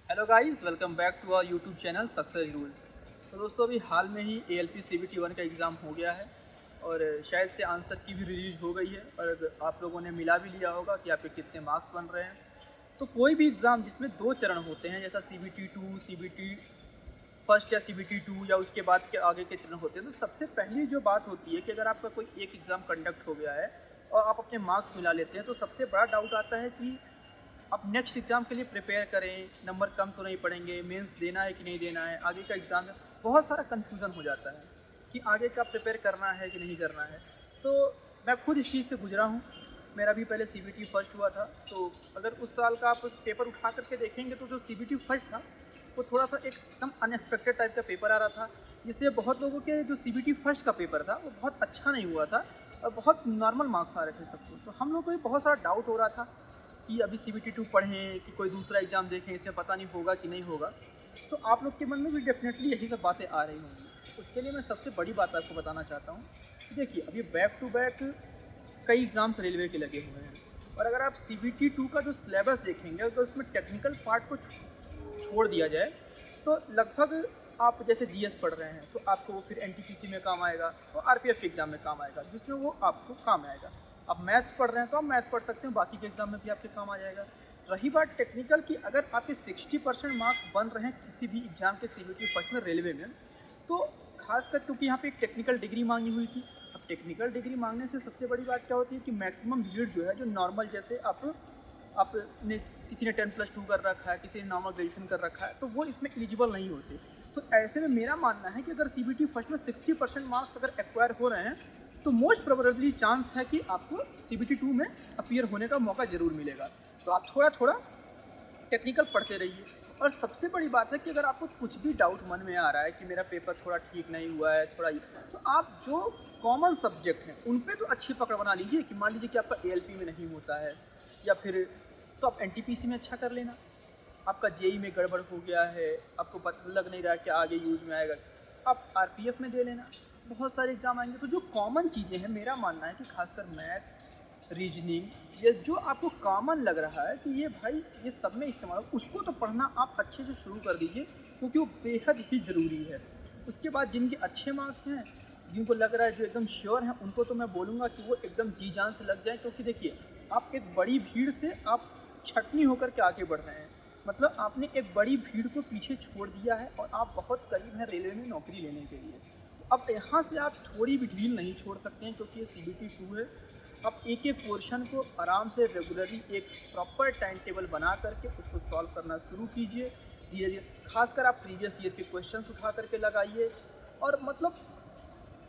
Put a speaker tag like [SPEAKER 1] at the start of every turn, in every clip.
[SPEAKER 1] Hello guys, welcome back to our YouTube channel success rules. तो दोस्तों, अभी हाल में ही ALP CBT 1 का एग्ज़ाम हो गया है और शायद से आंसर की भी रिलीज़ हो गई है और आप लोगों ने मिला भी लिया होगा कि आपके कितने मार्क्स बन रहे हैं। तो कोई भी एग्ज़ाम जिसमें 2 चरण होते हैं, जैसा CBT 2, CBT फर्स्ट या CBT 2 या उसके बाद के आगे के चरण होते हैं, तो सबसे पहली जो बात होती है कि अगर आपका कोई एक एग्ज़ाम कंडक्ट हो गया है और आप अपने मार्क्स मिला लेते हैं, तो सबसे बड़ा डाउट आता है कि आप नेक्स्ट एग्ज़ाम के लिए प्रिपेयर करें, नंबर कम तो नहीं पड़ेंगे, मेंस देना है कि नहीं देना है, आगे का एग्ज़ाम है। बहुत सारा कन्फ्यूज़न हो जाता है कि आगे का प्रिपेयर करना है कि नहीं करना है। तो मैं खुद इस चीज़ से गुजरा हूँ। मेरा भी पहले CBT फर्स्ट हुआ था, तो अगर उस साल का आप पेपर उठा करके देखेंगे तो जो CBT फर्स्ट था वो थोड़ा सा एकदम अनएक्सपेक्टेड टाइप का पेपर आ रहा था, जिससे बहुत लोगों के जो CBT फर्स्ट का पेपर था वो बहुत अच्छा नहीं हुआ था और बहुत नॉर्मल मार्क्स आ रहे थे सबको। तो हम लोग को भी बहुत सारा डाउट हो रहा था कि अभी CBT 2 पढ़ें कि कोई दूसरा एग्ज़ाम देखें, इससे पता नहीं होगा कि नहीं होगा। तो आप लोग के मन में भी डेफिनेटली यही सब बातें आ रही होंगी। उसके लिए मैं सबसे बड़ी बात आपको बताना चाहता हूँ कि देखिए, अभी बैक टू बैक कई एग्ज़ाम्स रेलवे के लगे हुए हैं और अगर आप CBT 2 का जो सिलेबस देखेंगे, अगर उसमें टेक्निकल पार्ट को छोड़ दिया जाए तो लगभग आप जैसे GS पढ़ रहे हैं तो आपको वो फिर NTPC में काम आएगा और RPF के एग्ज़ाम में काम आएगा, जिसमें वो आपको काम आएगा। आप मैथ्स पढ़ रहे हैं तो आप मैथ पढ़ सकते हैं, बाकी के एग्ज़ाम में भी आपके काम आ जाएगा। रही बात टेक्निकल की, अगर आपके 60% मार्क्स बन रहे हैं किसी भी एग्ज़ाम के CBT फर्स्ट में रेलवे में, तो खासकर क्योंकि यहाँ पे एक टेक्निकल डिग्री मांगी हुई थी। अब टेक्निकल डिग्री मांगने से सबसे बड़ी बात क्या होती है कि मैक्सिमम भीड़ जो है, जो नॉर्मल जैसे आपने किसी ने 10+2 कर रखा है, किसी ने नॉर्मल ग्रेजुएशन कर रखा है, तो वो इसमें एलिजिबल नहीं होते। तो ऐसे में मेरा मानना है कि अगर CBT फर्स्ट में 60% मार्क्स अगर एक्वायर हो रहे हैं तो मोस्ट प्रोबेबली चांस है कि आपको CBT 2 में अपीयर होने का मौका ज़रूर मिलेगा। तो आप थोड़ा थोड़ा टेक्निकल पढ़ते रहिए। और सबसे बड़ी बात है कि अगर आपको कुछ भी डाउट मन में आ रहा है कि मेरा पेपर थोड़ा ठीक नहीं हुआ है, थोड़ा तो आप जो कॉमन सब्जेक्ट हैं उन पे तो अच्छी पकड़ बना लीजिए कि मान लीजिए कि आपका ALP में नहीं होता है या फिर तो आप NTPC में अच्छा कर लेना। आपका JEE में गड़बड़ हो गया है, आपको लग नहीं रहा है कि आगे यूज में आएगा, आप RPF में दे लेना। बहुत सारे एग्ज़ाम आएंगे, तो जो कॉमन चीज़ें हैं मेरा मानना है कि खासकर मैथ्स, रीजनिंग, ये जो आपको कॉमन लग रहा है कि ये भाई ये सब में इस्तेमाल हो, उसको तो पढ़ना आप अच्छे से शुरू कर दीजिए क्योंकि वो बेहद ही ज़रूरी है। उसके बाद जिनके अच्छे मार्क्स हैं, जिनको लग रहा है, जो एकदम श्योर हैं, उनको तो मैं बोलूँगा कि वो एकदम जी जान से लग जाएँ, क्योंकि देखिए आप एक बड़ी भीड़ से आप छटनी होकर के आगे बढ़ रहे हैं। मतलब आपने एक बड़ी भीड़ को पीछे छोड़ दिया है और आप बहुत करीब हैं रेलवे में नौकरी लेने के लिए। तो अब यहाँ से आप थोड़ी भी ढील नहीं छोड़ सकते हैं, क्योंकि ये CBT 2 है। आप एक एक पोर्शन को आराम से रेगुलरली एक प्रॉपर टाइम टेबल बना करके उसको सॉल्व करना शुरू कीजिए धीरे धीरे। खासकर आप प्रीवियस ईयर के क्वेश्चंस उठा करके लगाइए और मतलब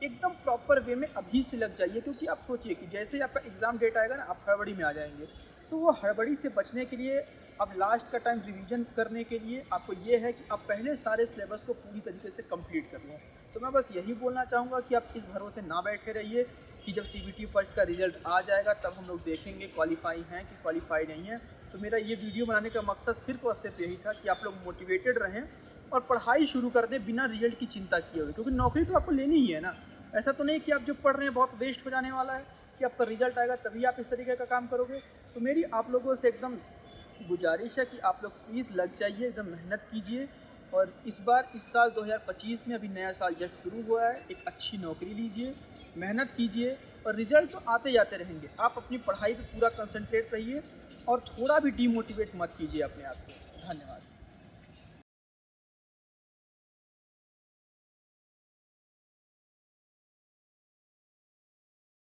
[SPEAKER 1] एकदम प्रॉपर वे में अभी से लग जाइए, क्योंकि आप सोचिए कि जैसे ही आपका एग्ज़ाम डेट आएगा ना, आप हड़बड़ी में आ जाएंगे। तो वो हड़बड़ी से बचने के लिए, अब लास्ट का टाइम रिवीजन करने के लिए आपको ये है कि आप पहले सारे सिलेबस को पूरी तरीके से कंप्लीट कर लें। तो मैं बस यही बोलना चाहूँगा कि आप इस भरोसे ना बैठे रहिए कि जब CBT फर्स्ट का रिजल्ट आ जाएगा तब हम लोग देखेंगे क्वालिफाई हैं कि क्वालिफाई नहीं है। तो मेरा ये वीडियो बनाने का मकसद सिर्फ और सिर्फ यही था कि आप लोग मोटिवेटेड रहें और पढ़ाई शुरू कर दें बिना रिजल्ट की चिंता किए हुए, क्योंकि नौकरी तो आपको लेनी ही है ना। ऐसा तो नहीं कि आप जो पढ़ रहे हैं बहुत वेस्ट हो जाने वाला है, कि आपका रिजल्ट आएगा तभी आप इस तरीके का काम करोगे। तो मेरी आप लोगों से एकदम गुजारिश है कि आप लोग प्लीज़ लग जाइए, एकदम मेहनत कीजिए और इस बार इस साल 2025 में, अभी नया साल जस्ट शुरू हुआ है, एक अच्छी नौकरी लीजिए, मेहनत कीजिए और रिजल्ट तो आते जाते रहेंगे। आप अपनी पढ़ाई पे पूरा कंसंट्रेट रहिए और थोड़ा भी डीमोटिवेट मत कीजिए अपने आप को। धन्यवाद।